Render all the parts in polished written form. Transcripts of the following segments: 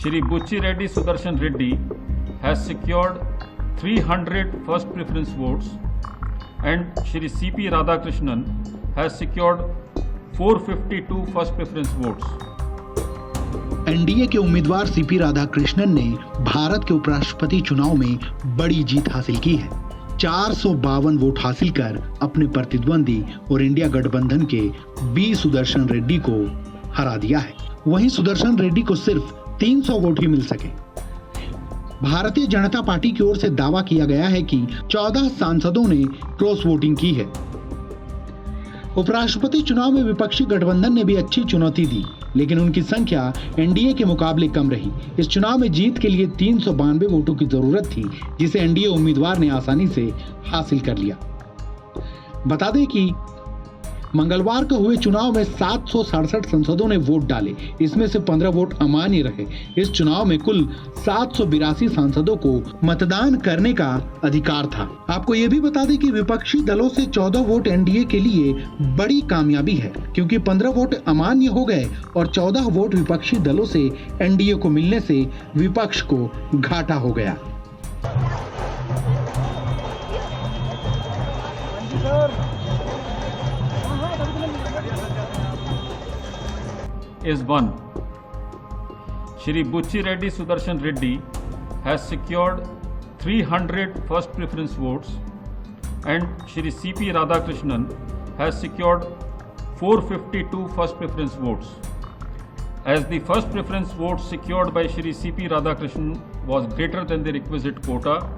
Shri Buchi Reddy Sudarshan Reddy has secured 300 first preference votes and Shri C.P. Radhakrishnan has secured 452 first preference votes. NDA के उम्मीदवार CP Radhakrishnan ने भारत के उपराष्ट्रपति चुनाव में बड़ी जीत हासिल की है। 452 वोट हासिल कर अपने प्रतिद्वंदी और इंडिया गठबंधन के बी सुदर्शन रेड्डी को हरा दिया है। वहीं सुदर्शन रेड्डी को सिर्फ 300 वोट ही मिल सके। भारतीय जनता पार्टी की ओर से दावा किया गया है कि 14 सांसदों ने क्रॉस वोटिंग की है। उपराष्ट्रपति चुनाव में विपक्षी गठबंधन ने भी अच्छी चुनौती दी, लेकिन उनकी संख्या एनडीए के मुकाबले कम रही। इस चुनाव में जीत के लिए 392 वोटों की जरूरत थी, जिसे एनडीए उम्मीदवार ने आसानी से हासिल कर लिया। बता दें कि मंगलवार को हुए चुनाव में 767 सांसदों ने वोट डाले, इसमें से 15 वोट अमान्य रहे। इस चुनाव में कुल 782 सांसदों को मतदान करने का अधिकार था। आपको ये भी बता दें कि विपक्षी दलों से 14 वोट एनडीए के लिए बड़ी कामयाबी है, क्योंकि 15 वोट अमान्य हो गए और 14 वोट विपक्षी दलों से एनडीए को मिलने से विपक्ष को घाटा हो गया। Is 1. Shri Buchi Reddy Sudarshan Reddy has secured 300 first preference votes and Shri C.P. Radhakrishnan has secured 452 first preference votes. As the first preference vote secured by Shri C.P. Radhakrishnan was greater than the requisite quota,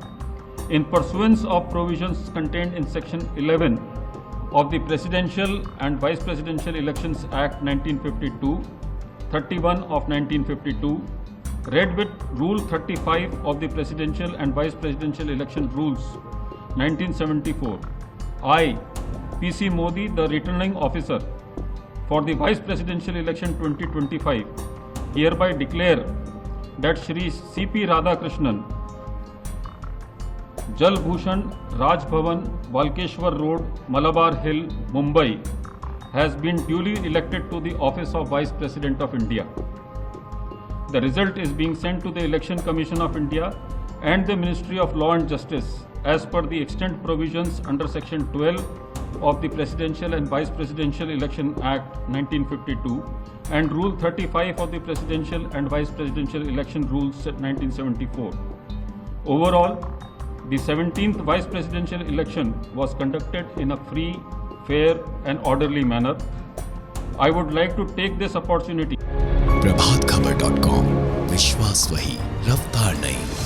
in pursuance of provisions contained in Section 11 of the Presidential and Vice Presidential Elections Act 1952, 31 of 1952, read with Rule 35 of the Presidential and Vice Presidential Election Rules 1974, I, P.C. Modi, the Returning Officer for the Vice Presidential Election 2025, hereby declare that Shri C.P. Radhakrishnan, Jal Bhushan, Raj Bhavan, Walkeshwar Road, Malabar Hill, Mumbai, has been duly elected to the office of Vice President of India. The result is being sent to the Election Commission of India and the Ministry of Law and Justice as per the extant provisions under Section 12 of the Presidential and Vice Presidential Election Act 1952 and Rule 35 of the Presidential and Vice Presidential Election Rules 1974. Overall, the 17th Vice Presidential election was conducted in a free, fair and orderly manner. I would like to take this opportunity. प्रभातखबर.com, विश्वास वही, रफ्तार नहीं।